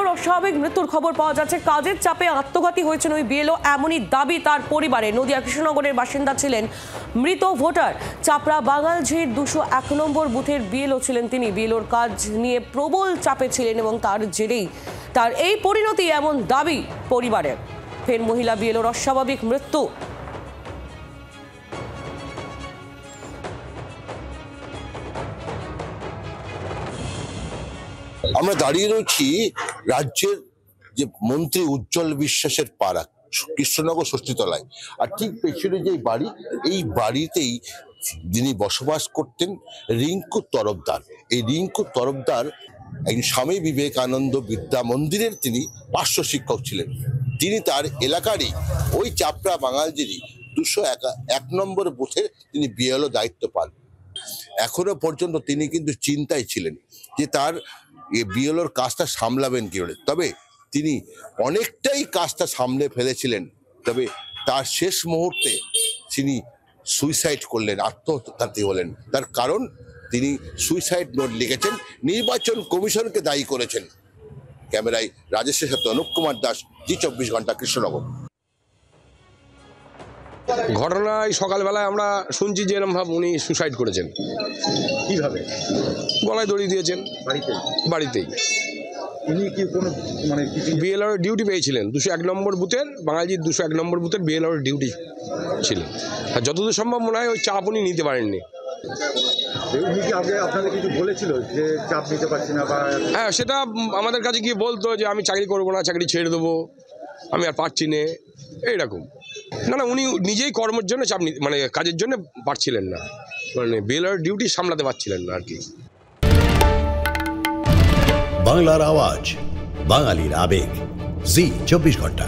বিএলওর অস্বাভাবিক মৃত্যুর খবর পাওয়া যাচ্ছে। কাজের চাপে আত্মঘাতী হয়েছেন ওই বিএলও, এমনই দাবি তার পরিবারে। নদিয়া কৃষ্ণনগরের বাসিন্দা ছিলেন মৃত ভোটার। চাপড়া বাঙালঝির 201 নম্বর বুথের বিএলও ছিলেন তিনি। বিএলওর কাজ নিয়ে প্রবল চাপে ছিলেন এবং তার জেরেই তার এই পরিণতি, এমন দাবি পরিবারের। ফের মহিলা বিএলওর অস্বাভাবিক মৃত্যু। আমরা দাঁড়িয়ে রয়েছি রাজ্যের যে মন্ত্রী উজ্জ্বল বিশ্বাসের পাড়া কৃষ্ণনগর ষষ্ঠীতলায়, আর ঠিক পেছনে যে বাড়ি, এই বাড়িতেই যিনি বসবাস করতেন রিঙ্কু তরফদার। এই রিঙ্কু তরফদার একজন স্বামী বিবেকানন্দ বিদ্যা মন্দিরের তিনি পার্শ্ব শিক্ষক ছিলেন। তিনি তার এলাকারই ওই চাপড়া বাঙালজিরই 201 নম্বর বুথের তিনি বিএলও দায়িত্ব পান। এখনো পর্যন্ত তিনি কিন্তু চিন্তায় ছিলেন যে তার বিএলওর কাজটা সামলাবেন কি করে। তবে তিনি অনেকটাই কাজটা সামলে ফেলেছিলেন, তবে তার শেষ মুহূর্তে তিনি সুইসাইড করলেন, আত্মঘাতী হলেন। তার কারণ তিনি সুইসাইড নোট লিখেছেন, নির্বাচন কমিশনকে দায়ী করেছেন। ক্যামেরায় রাজেশের সাথে অনুপ কুমার দাস, জি 24 ঘন্টা, কৃষ্ণনগর। ঘটনায় সকালবেলায় আমরা শুনছি যে এরকম ভাব উনি সুসাইড করেছেন। কিভাবে? গলায় দড়ি দিয়েছেন বাড়িতেই। উনি কি কোনো মানে বিএলআর ডিউটি পেয়েছিলেন 201 নম্বর বুথের, বাঙালির 201 নম্বর বুথের বিএলআর ডিউটি ছিলেন। আর যতদূর সম্ভব মনে হয় ওই চাপ উনি নিতে পারেননি। উনি কি আগে আপনাদের কিছু বলেছিল যে চাপ নিতে পারছি না? বা হ্যাঁ, সেটা আমাদের কাছে গিয়ে বলতো যে আমি চাকরি করবো না, চাকরি ছেড়ে দেবো, আমি আর পারছি না, এইরকম। না, উনি নিজেই কর্মের জন্য চাপ মানে কাজের জন্য পারছিলেন না, মানে বিএলআর ডিউটি সামলাতে পারছিলেন না আর কি। বাংলার আওয়াজ, বাঙালির আবেগ, জি 24 ঘন্টা।